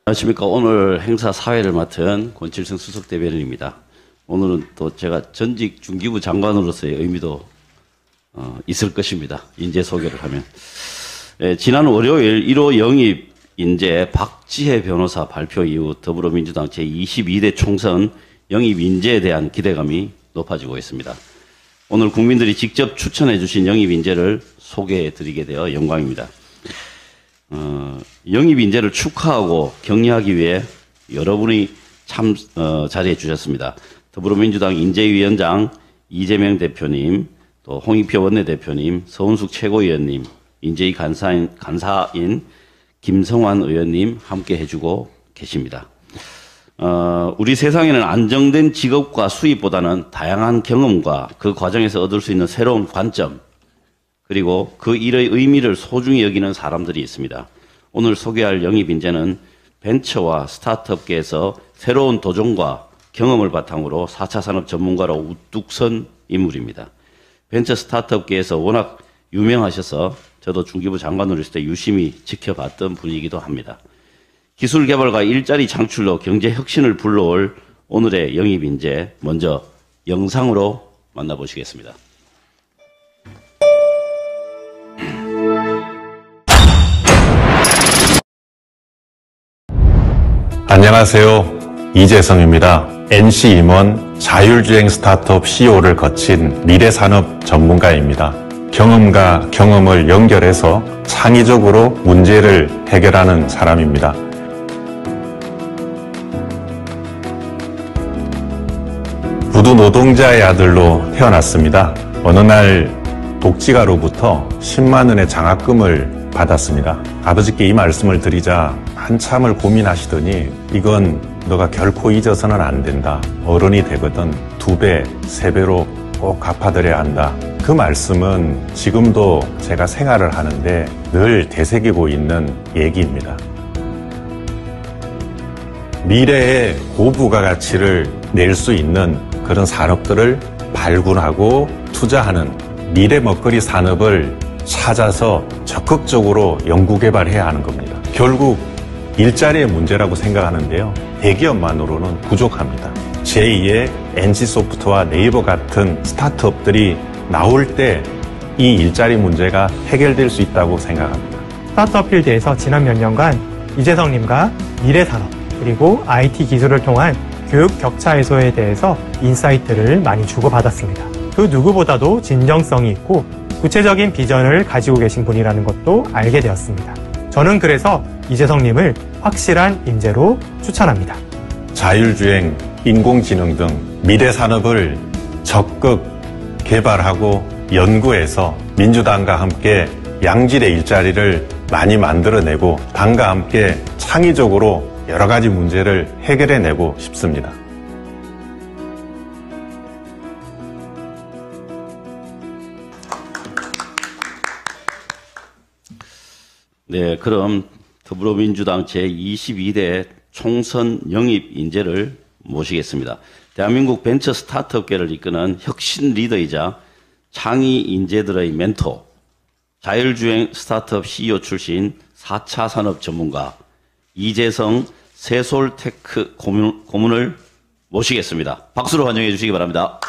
안녕하십니까. 오늘 행사 사회를 맡은 권칠성 수석대변인입니다. 오늘은 또 제가 전직 중기부 장관으로서의 의미도 있을 것입니다. 인재 소개를 하면. 지난 월요일 1호 영입 인재 박지혜 변호사 발표 이후 더불어민주당 제22대 총선 영입 인재에 대한 기대감이 높아지고 있습니다. 오늘 국민들이 직접 추천해 주신 영입 인재를 소개해 드리게 되어 영광입니다. 영입 인재를 축하하고 격려하기 위해 여러분이 자리해 주셨습니다. 더불어민주당 인재위원장 이재명 대표님, 또 홍익표 원내대표님, 서은숙 최고위원님, 인재위 간사인 김성환 의원님 함께 해주고 계십니다. 우리 세상에는 안정된 직업과 수입보다는 다양한 경험과 그 과정에서 얻을 수 있는 새로운 관점, 그리고 그 일의 의미를 소중히 여기는 사람들이 있습니다. 오늘 소개할 영입 인재는 벤처와 스타트업계에서 새로운 도전과 경험을 바탕으로 4차 산업 전문가로 우뚝 선 인물입니다. 벤처 스타트업계에서 워낙 유명하셔서 저도 중기부 장관으로 있을 때 유심히 지켜봤던 분이기도 합니다. 기술 개발과 일자리 창출로 경제 혁신을 불러올 오늘의 영입 인재, 먼저 영상으로 만나보시겠습니다. 안녕하세요. 이재성입니다. NC임원 자율주행 스타트업 CEO를 거친 미래산업 전문가입니다. 경험과 경험을 연결해서 창의적으로 문제를 해결하는 사람입니다. 부두 노동자의 아들로 태어났습니다. 어느 날 독지가로부터 10만 원의 장학금을 받았습니다. 아버지께 이 말씀을 드리자 한참을 고민하시더니 이건 너가 결코 잊어서는 안 된다. 어른이 되거든 2배, 3배로 꼭 갚아드려야 한다. 그 말씀은 지금도 제가 생활을 하는데 늘 되새기고 있는 얘기입니다. 미래의 고부가가치를 낼 수 있는 그런 산업들을 발굴하고 투자하는 미래 먹거리 산업을 찾아서 적극적으로 연구개발해야 하는 겁니다. 결국 일자리의 문제라고 생각하는데요. 대기업만으로는 부족합니다. 제2의 NC소프트와 네이버 같은 스타트업들이 나올 때 이 일자리 문제가 해결될 수 있다고 생각합니다. 스타트업 필드에서 지난 몇 년간 이재성님과 미래산업 그리고 IT 기술을 통한 교육 격차 해소에 대해서 인사이트를 많이 주고받았습니다. 그 누구보다도 진정성이 있고 구체적인 비전을 가지고 계신 분이라는 것도 알게 되었습니다. 저는 그래서 이재성님을 확실한 인재로 추천합니다. 자율주행, 인공지능 등 미래산업을 적극 개발하고 연구해서 민주당과 함께 양질의 일자리를 많이 만들어내고 당과 함께 창의적으로 여러 가지 문제를 해결해내고 싶습니다. 네, 그럼 더불어민주당 제22대 총선 영입 인재를 모시겠습니다. 대한민국 벤처 스타트업계를 이끄는 혁신 리더이자 창의 인재들의 멘토, 자율주행 스타트업 CEO 출신 4차 산업 전문가 이재성 세솔테크 고문을 모시겠습니다. 박수로 환영해 주시기 바랍니다.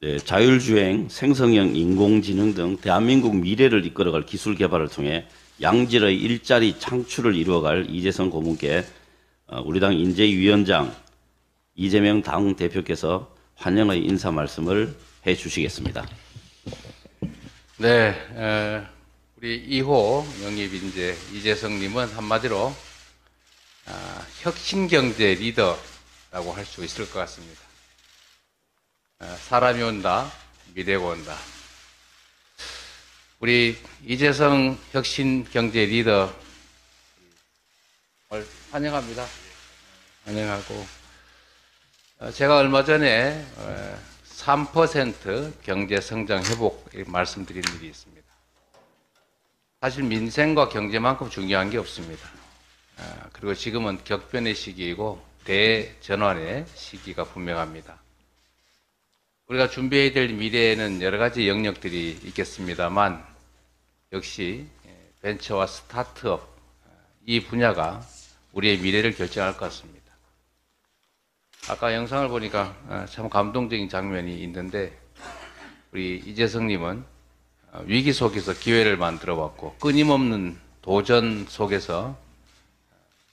네, 자율주행, 생성형 인공지능 등 대한민국 미래를 이끌어갈 기술 개발을 통해 양질의 일자리 창출을 이루어갈 이재성 고문께 우리 당 인재위원장 이재명 당 대표께서 환영의 인사 말씀을 해 주시겠습니다. 네, 우리 2호 영입 인재 이재성님은 한마디로 혁신경제 리더라고 할 수 있을 것 같습니다. 사람이 온다, 미래가 온다. 우리 이재성 혁신 경제 리더 환영합니다. 환영하고 제가 얼마 전에 3% 경제 성장 회복 말씀드린 일이 있습니다. 사실 민생과 경제만큼 중요한 게 없습니다. 그리고 지금은 격변의 시기이고 대전환의 시기가 분명합니다. 우리가 준비해야 될 미래에는 여러 가지 영역들이 있겠습니다만 역시 벤처와 스타트업 이 분야가 우리의 미래를 결정할 것 같습니다. 아까 영상을 보니까 참 감동적인 장면이 있는데 우리 이재성님은 위기 속에서 기회를 만들어 왔고 끊임없는 도전 속에서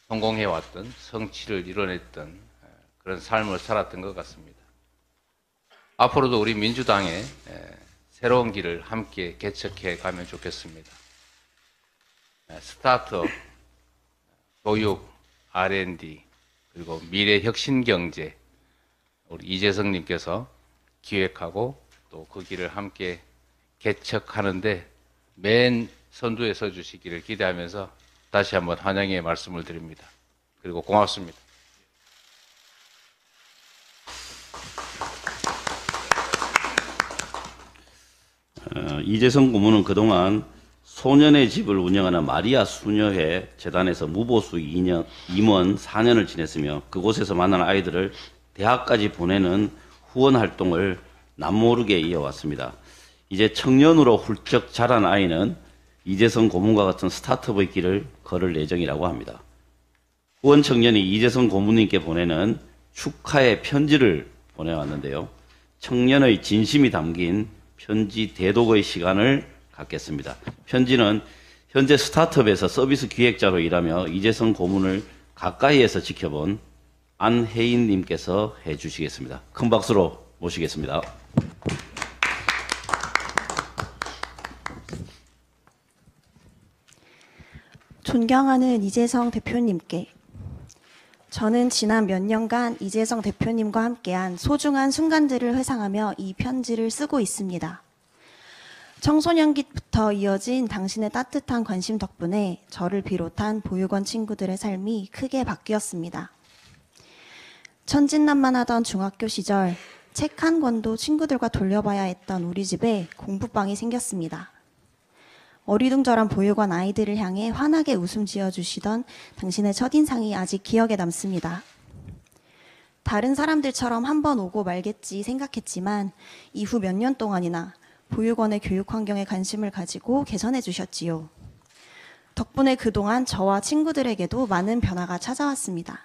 성공해왔던 성취를 이뤄냈던 그런 삶을 살았던 것 같습니다. 앞으로도 우리 민주당의 새로운 길을 함께 개척해 가면 좋겠습니다. 스타트업, 교육, R&D, 그리고 미래 혁신 경제, 우리 이재성님께서 기획하고 또 그 길을 함께 개척하는데 맨 선두에 서 주시기를 기대하면서 다시 한번 환영의 말씀을 드립니다. 그리고 고맙습니다. 이재성 고문은 그동안 소년의 집을 운영하는 마리아 수녀회 재단에서 무보수 임원 4년을 지냈으며 그곳에서 만난 아이들을 대학까지 보내는 후원 활동을 남모르게 이어왔습니다. 이제 청년으로 훌쩍 자란 아이는 이재성 고문과 같은 스타트업의 길을 걸을 예정이라고 합니다. 후원 청년이 이재성 고문님께 보내는 축하의 편지를 보내왔는데요. 청년의 진심이 담긴 편지 대독의 시간을 갖겠습니다. 편지는 현재 스타트업에서 서비스 기획자로 일하며 이재성 고문을 가까이에서 지켜본 안혜인님께서 해주시겠습니다. 큰 박수로 모시겠습니다. 존경하는 이재성 대표님께 저는 지난 몇 년간 이재성 대표님과 함께한 소중한 순간들을 회상하며 이 편지를 쓰고 있습니다. 청소년기부터 이어진 당신의 따뜻한 관심 덕분에 저를 비롯한 보육원 친구들의 삶이 크게 바뀌었습니다. 천진난만하던 중학교 시절 책 한 권도 친구들과 돌려봐야 했던 우리 집에 공부방이 생겼습니다. 어리둥절한 보육원 아이들을 향해 환하게 웃음 지어주시던 당신의 첫인상이 아직 기억에 남습니다. 다른 사람들처럼 한번 오고 말겠지 생각했지만 이후 몇 년 동안이나 보육원의 교육 환경에 관심을 가지고 개선해 주셨지요. 덕분에 그동안 저와 친구들에게도 많은 변화가 찾아왔습니다.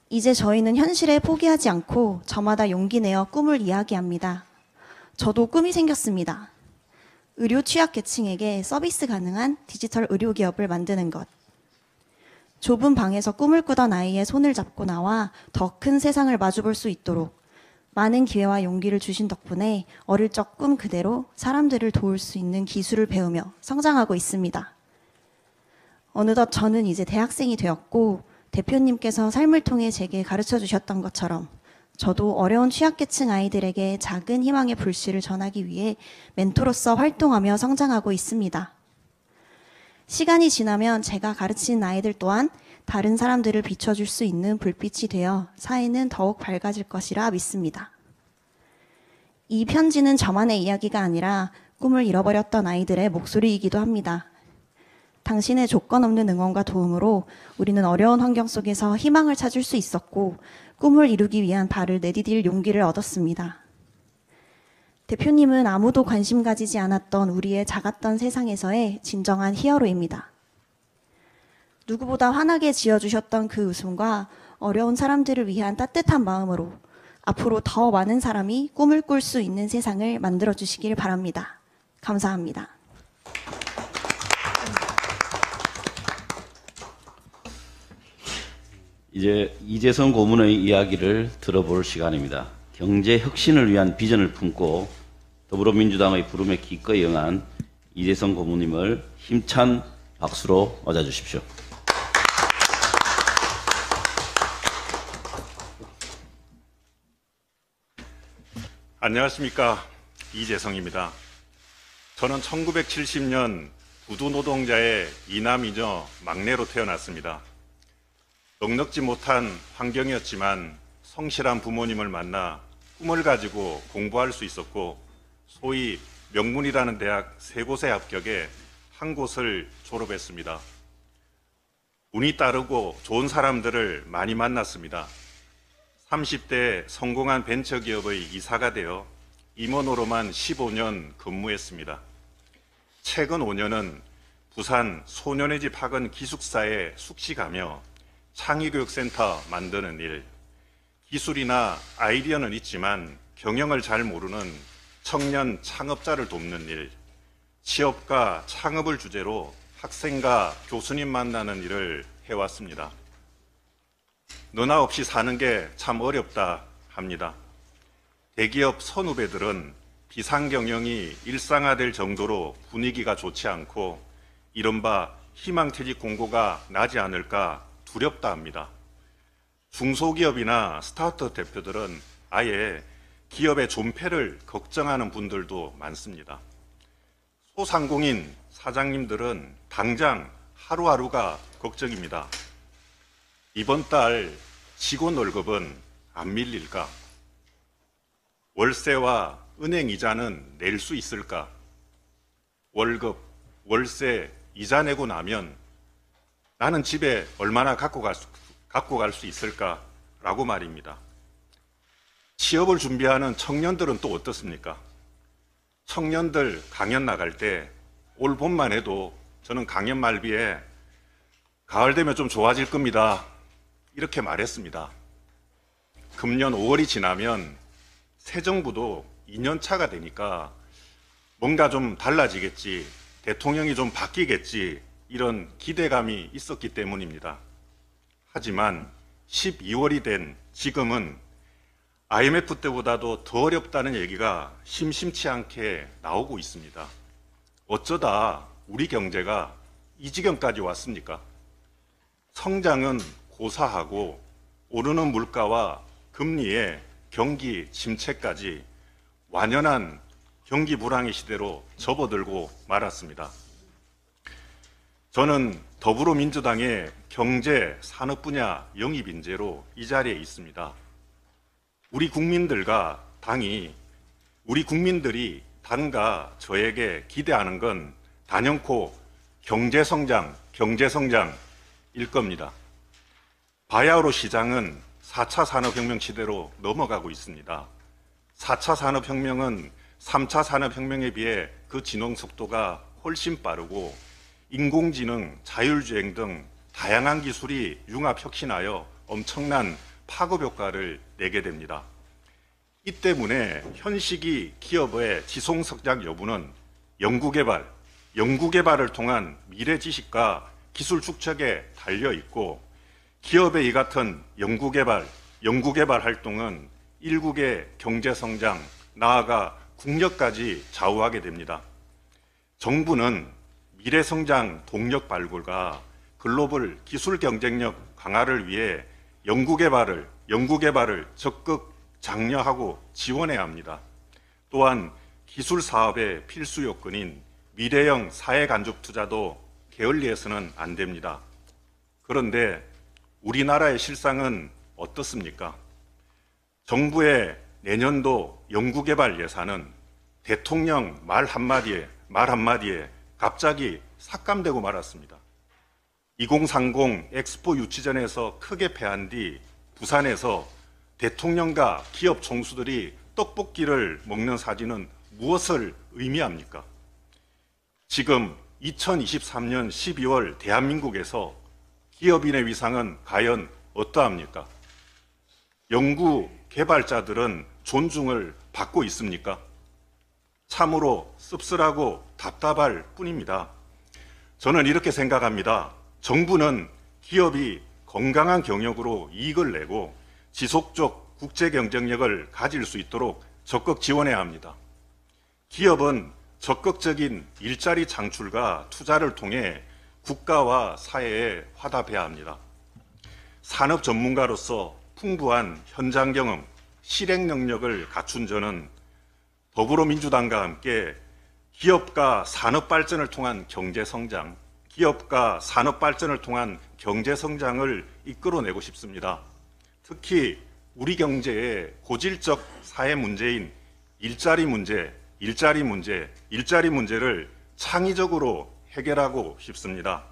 이제 저희는 현실에 포기하지 않고 저마다 용기 내어 꿈을 이야기합니다. 저도 꿈이 생겼습니다. 의료 취약계층에게 서비스 가능한 디지털 의료기업을 만드는 것. 좁은 방에서 꿈을 꾸던 아이의 손을 잡고 나와 더 큰 세상을 마주볼 수 있도록 많은 기회와 용기를 주신 덕분에 어릴 적 꿈 그대로 사람들을 도울 수 있는 기술을 배우며 성장하고 있습니다. 어느덧 저는 이제 대학생이 되었고 대표님께서 삶을 통해 제게 가르쳐 주셨던 것처럼 저도 어려운 취약계층 아이들에게 작은 희망의 불씨를 전하기 위해 멘토로서 활동하며 성장하고 있습니다. 시간이 지나면 제가 가르치는 아이들 또한 다른 사람들을 비춰줄 수 있는 불빛이 되어 사회는 더욱 밝아질 것이라 믿습니다. 이 편지는 저만의 이야기가 아니라 꿈을 잃어버렸던 아이들의 목소리이기도 합니다. 당신의 조건 없는 응원과 도움으로 우리는 어려운 환경 속에서 희망을 찾을 수 있었고 꿈을 이루기 위한 발을 내디딜 용기를 얻었습니다. 대표님은 아무도 관심 가지지 않았던 우리의 작았던 세상에서의 진정한 히어로입니다. 누구보다 환하게 지어주셨던 그 웃음과 어려운 사람들을 위한 따뜻한 마음으로 앞으로 더 많은 사람이 꿈을 꿀 수 있는 세상을 만들어주시길 바랍니다. 감사합니다. 이제 이재성 고문의 이야기를 들어볼 시간입니다. 경제 혁신을 위한 비전을 품고 더불어민주당의 부름에 기꺼이 응한 이재성 고문님을 힘찬 박수로 맞아주십시오. 안녕하십니까. 이재성입니다. 저는 1970년 부두노동자의 이남이녀 막내로 태어났습니다. 넉넉지 못한 환경이었지만 성실한 부모님을 만나 꿈을 가지고 공부할 수 있었고 소위 명문이라는 대학 3곳에 합격해 한 곳을 졸업했습니다. 운이 따르고 좋은 사람들을 많이 만났습니다. 30대 성공한 벤처기업의 이사가 되어 임원으로만 15년 근무했습니다. 최근 5년은 부산 소년의 집 학원 기숙사에 숙식하며 창의교육센터 만드는 일, 기술이나 아이디어는 있지만 경영을 잘 모르는 청년 창업자를 돕는 일, 취업과 창업을 주제로 학생과 교수님 만나는 일을 해왔습니다. 너나 없이 사는 게 참 어렵다 합니다. 대기업 선후배들은 비상경영이 일상화될 정도로 분위기가 좋지 않고 이른바 희망퇴직 공고가 나지 않을까 두렵다 합니다. 중소기업이나 스타트업 대표들은 아예 기업의 존폐를 걱정하는 분들도 많습니다. 소상공인 사장님들은 당장 하루하루가 걱정입니다. 이번 달 직원 월급은 안 밀릴까? 월세와 은행 이자는 낼 수 있을까? 월급, 월세, 이자 내고 나면 나는 집에 얼마나 갖고 갈 수 있을까? 라고 말입니다. 취업을 준비하는 청년들은 또 어떻습니까? 청년들 강연 나갈 때 올 봄만 해도 저는 강연 말비에 가을 되면 좀 좋아질 겁니다. 이렇게 말했습니다. 금년 5월이 지나면 새 정부도 2년 차가 되니까 뭔가 좀 달라지겠지, 대통령이 좀 바뀌겠지, 이런 기대감이 있었기 때문입니다. 하지만 12월이 된 지금은 IMF 때보다도 더 어렵다는 얘기가 심심치 않게 나오고 있습니다. 어쩌다 우리 경제가 이 지경까지 왔습니까? 성장은 고사하고 오르는 물가와 금리의 경기 침체까지 완연한 경기 불황의 시대로 접어들고 말았습니다. 저는 더불어민주당의 경제, 산업 분야 영입 인재로 이 자리에 있습니다. 우리 국민들이 당과 저에게 기대하는 건 단연코 경제성장일 겁니다. 바야흐로 시장은 4차 산업혁명 시대로 넘어가고 있습니다. 4차 산업혁명은 3차 산업혁명에 비해 그 진행 속도가 훨씬 빠르고 인공지능, 자율주행 등 다양한 기술이 융합혁신하여 엄청난 파급 효과를 내게 됩니다. 이 때문에 현 시기 기업의 지속성장 여부는 연구개발을 통한 미래 지식과 기술 축적에 달려 있고 기업의 이 같은 연구개발 활동은 일국의 경제성장, 나아가 국력까지 좌우하게 됩니다. 정부는 미래성장 동력 발굴과 글로벌 기술 경쟁력 강화를 위해 연구개발을 적극 장려하고 지원해야 합니다. 또한 기술 사업의 필수 요건인 미래형 사회 간접 투자도 게을리해서는 안 됩니다. 그런데 우리나라의 실상은 어떻습니까? 정부의 내년도 연구개발 예산은 대통령 말 한마디에 갑자기 삭감되고 말았습니다. 2030 엑스포 유치전에서 크게 패한 뒤 부산에서 대통령과 기업 총수들이 떡볶이를 먹는 사진은 무엇을 의미합니까? 지금 2023년 12월 대한민국에서 기업인의 위상은 과연 어떠합니까? 연구 개발자들은 존중을 받고 있습니까? 참으로 씁쓸하고 답답할 뿐입니다. 저는 이렇게 생각합니다. 정부는 기업이 건강한 경영으로 이익을 내고 지속적 국제 경쟁력을 가질 수 있도록 적극 지원해야 합니다. 기업은 적극적인 일자리 창출과 투자를 통해 국가와 사회에 화답해야 합니다. 산업 전문가로서 풍부한 현장 경험, 실행 능력을 갖춘 저는 더불어민주당과 함께 기업과 산업 발전을 통한 경제성장을 이끌어내고 싶습니다. 특히 우리 경제의 고질적 사회 문제인 일자리 문제를 창의적으로 해결하고 싶습니다.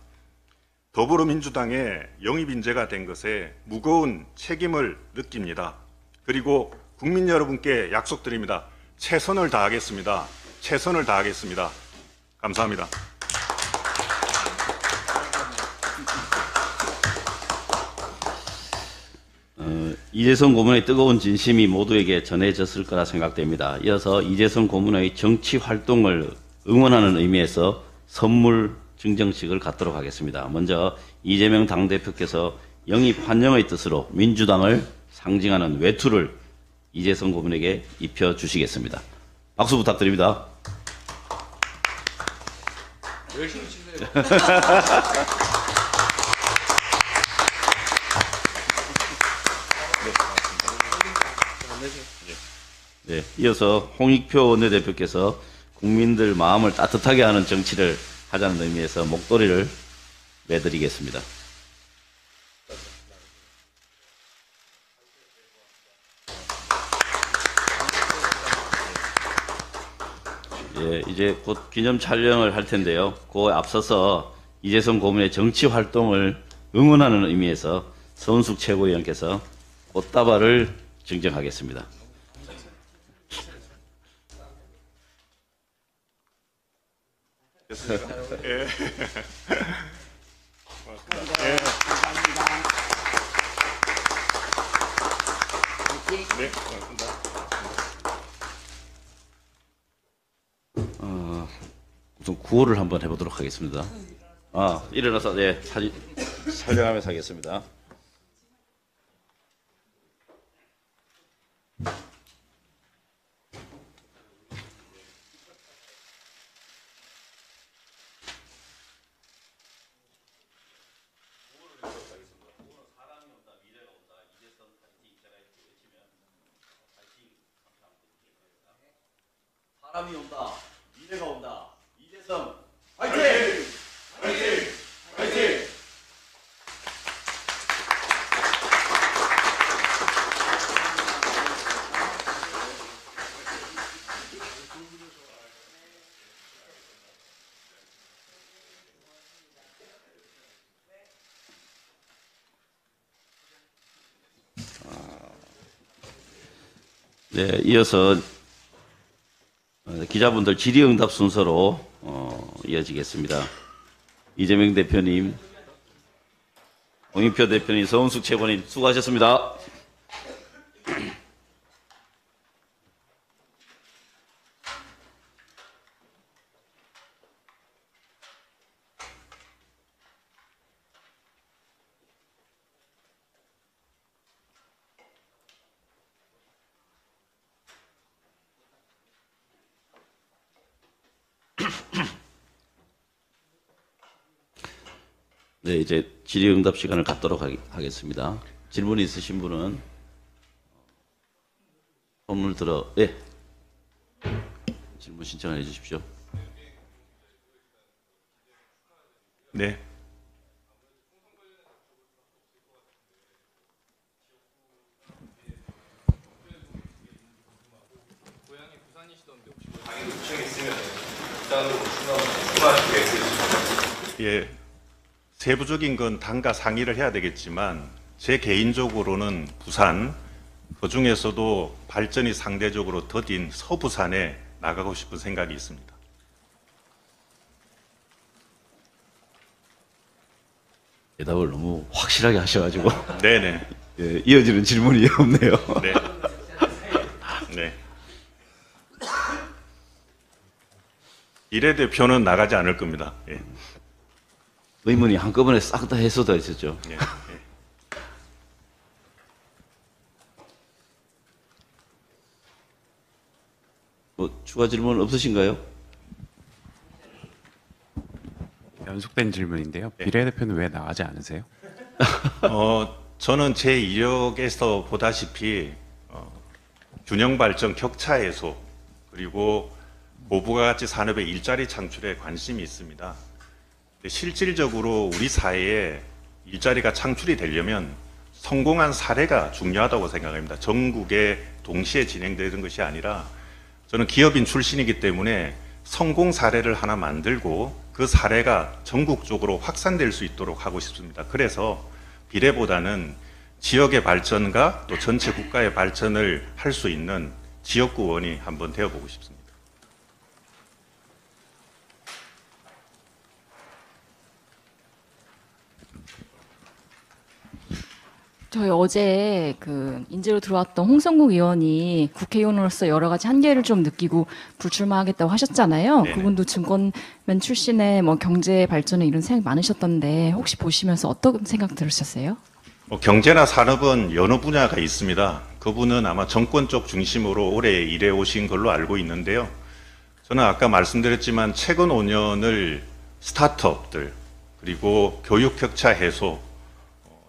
더불어민주당의 영입인재가 된 것에 무거운 책임을 느낍니다. 그리고 국민 여러분께 약속드립니다. 최선을 다하겠습니다. 최선을 다하겠습니다. 감사합니다. 이재성 고문의 뜨거운 진심이 모두에게 전해졌을 거라 생각됩니다. 이어서 이재성 고문의 정치 활동을 응원하는 의미에서 선물 증정식을 갖도록 하겠습니다. 먼저 이재명 당대표께서 영입 환영의 뜻으로 민주당을 상징하는 외투를 이재성 고문에게 입혀주시겠습니다. 박수 부탁드립니다. 열심히 치세요. 네, 이어서 홍익표 원내대표께서 국민들 마음을 따뜻하게 하는 정치를 하자는 의미에서 목도리를 매드리겠습니다. 예, 이제 곧 기념 촬영을 할 텐데요. 그에 앞서서 이재성 고문의 정치 활동을 응원하는 의미에서 서은숙 최고위원께서 꽃다발을 증정하겠습니다. 예. 네, 고맙습니다. 우선 구호를 한번 해보도록 하겠습니다. 일어나서 사진 촬영하면서 하겠습니다. 사람이 온다. 미래가 온다. 이재성 화이팅! 화이팅! 화이팅! 네, 이어서 기자분들 질의응답 순서로 이어지겠습니다. 이재명 대표님, 홍익표 대표님, 서은숙 최고님 수고하셨습니다. 네, 이제 질의응답 시간을 갖도록 하겠습니다. 질문 있으신 분은 손을 들어, 질문 신청해 주십시오. 네. 예, 세부적인 건 당과 상의를 해야 되겠지만 제 개인적으로는 부산, 그중에서도 발전이 상대적으로 더딘 서부산에 나가고 싶은 생각이 있습니다. 대답을 너무 확실하게 하셔가지고 네네. 예, 이어지는 질문이 없네요. 네. 네. 비례대표는 나가지 않을 겁니다. 예. 의문이 한꺼번에 싹 다 해소되어 있었죠. 예. 예. 뭐 추가 질문 없으신가요? 연속된 질문인데요. 비례대표는 왜 나가지 않으세요? 저는 제 이력에서 보다시피 균형 발전 격차 해소 그리고 고부가 가치 산업의 일자리 창출에 관심이 있습니다. 실질적으로 우리 사회에 일자리가 창출이 되려면 성공한 사례가 중요하다고 생각합니다. 전국에 동시에 진행되는 것이 아니라 저는 기업인 출신이기 때문에 성공 사례를 하나 만들고 그 사례가 전국적으로 확산될 수 있도록 하고 싶습니다. 그래서 비례보다는 지역의 발전과 또 전체 국가의 발전을 할 수 있는 지역구원이 한번 되어보고 싶습니다. 저희 어제 그 인재로 들어왔던 홍성국 의원이 국회의원으로서 여러 가지 한계를 좀 느끼고 불출마하겠다고 하셨잖아요. 네네. 그분도 증권맨 출신의 뭐 경제 발전에 이런 생각 많으셨던데 혹시 보시면서 어떤 생각 들으셨어요? 경제나 산업은 여러 분야가 있습니다. 그분은 아마 정권 쪽 중심으로 오래 일해 오신 걸로 알고 있는데요. 저는 아까 말씀드렸지만 최근 5년을 스타트업들 그리고 교육 격차 해소,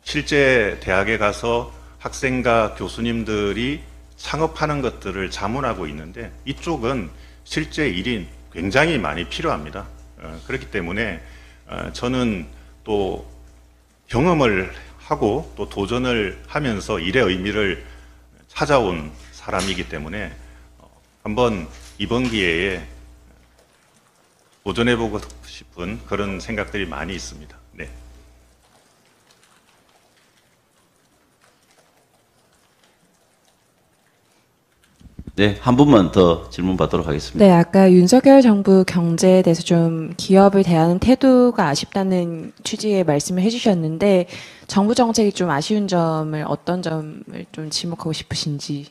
실제 대학에 가서 학생과 교수님들이 창업하는 것들을 자문하고 있는데 이쪽은 실제 일이 굉장히 많이 필요합니다. 그렇기 때문에 저는 또 경험을 하고 또 도전을 하면서 일의 의미를 찾아온 사람이기 때문에 한번 이번 기회에 도전해보고 싶은 그런 생각들이 많이 있습니다. 네. 네, 한 분만 더 질문 받도록 하겠습니다. 네, 아까 윤석열 정부 경제에 대해서 좀 기업을 대하는 태도가 아쉽다는 취지의 말씀을 해주셨는데 정부 정책이 좀 아쉬운 점을 어떤 점을 좀 지목하고 싶으신지.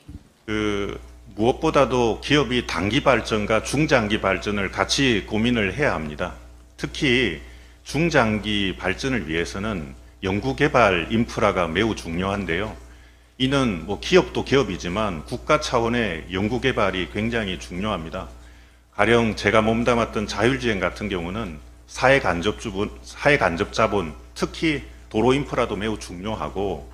무엇보다도 기업이 단기 발전과 중장기 발전을 같이 고민을 해야 합니다. 특히 중장기 발전을 위해서는 연구개발 인프라가 매우 중요한데요. 이는 뭐 기업도 기업이지만 국가 차원의 연구개발이 굉장히 중요합니다. 가령 제가 몸담았던 자율주행 같은 경우는 사회 간접 자본, 특히 도로 인프라도 매우 중요하고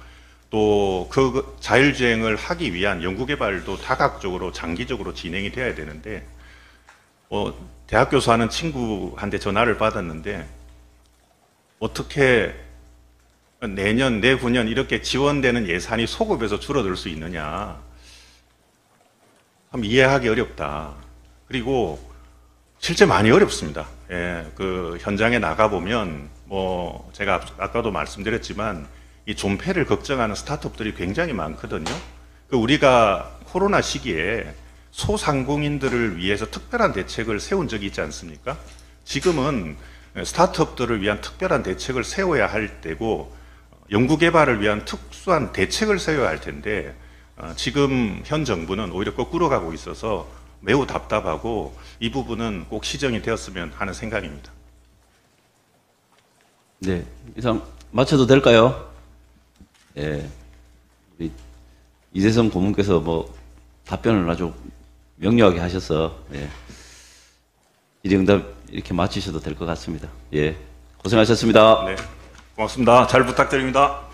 또 그 자율주행을 하기 위한 연구개발도 다각적으로 장기적으로 진행이 돼야 되는데 대학 교수하는 친구한테 전화를 받았는데 어떻게 내년, 내후년 이렇게 지원되는 예산이 소급해서 줄어들 수 있느냐. 참 이해하기 어렵다. 그리고 실제 많이 어렵습니다. 예, 그 현장에 나가보면 뭐 제가 아까도 말씀드렸지만 이 존폐를 걱정하는 스타트업들이 굉장히 많거든요. 우리가 코로나 시기에 소상공인들을 위해서 특별한 대책을 세운 적이 있지 않습니까? 지금은 스타트업들을 위한 특별한 대책을 세워야 할 때고 연구개발을 위한 특수한 대책을 세워야 할 텐데 지금 현 정부는 오히려 거꾸로 가고 있어서 매우 답답하고 이 부분은 꼭 시정이 되었으면 하는 생각입니다. 네, 이상 마쳐도 될까요? 예, 우리 이재성 고문께서 뭐 답변을 아주 명료하게 하셔서 질의응답 이렇게 마치셔도 될 것 같습니다. 예, 고생하셨습니다. 네, 고맙습니다. 잘 부탁드립니다.